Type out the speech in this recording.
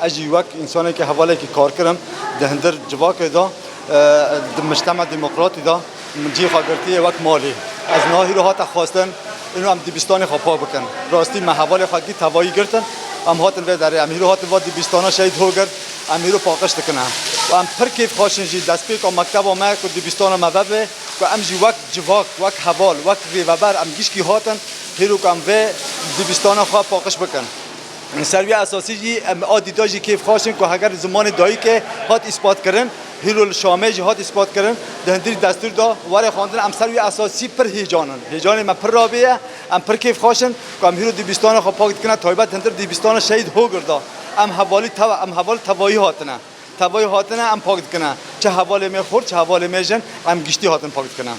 اجی وقت انسانی که حواله که کار کردم دهندر جواک دا مجتمع دموکراتی دا جی خاگرتی وقت مالی از ناهی رو هات خواستن اینو هم دیبستان خوابا بکن راستی محوال خاکی توایی گرتن هم هاتن و در امیرو هاتن و دیبستان شهید هو گرد امیرو پاکش تکنه و هم پر کیف خواشن جی دست پی که مکتب و ما که دیبستان مبابه که هم جی وقت جواک وقت حوال وقت وبر هم گیش کی هاتن هیرو کم و دیبستان خواب پاکش بکن سروی اساسی جی آدیدا جی کیف خواشن که اگر زمان دایی که هات اثبات کردن هیرو شامه جی هات اثبات کردن دهندری دستور دا واره خواندن ام سروی اساسی پر هیجان ما پر رابیه ام پر کیف خواشن که ام هیرو دیبستان خواب پاک کنه تایبت دهندر دیبستان شهید هو گردا ام حوال توایی هاتنه ام پاک کنه چه حواله می خورد چه حواله می جن ام گشتی هاتن پاک کنه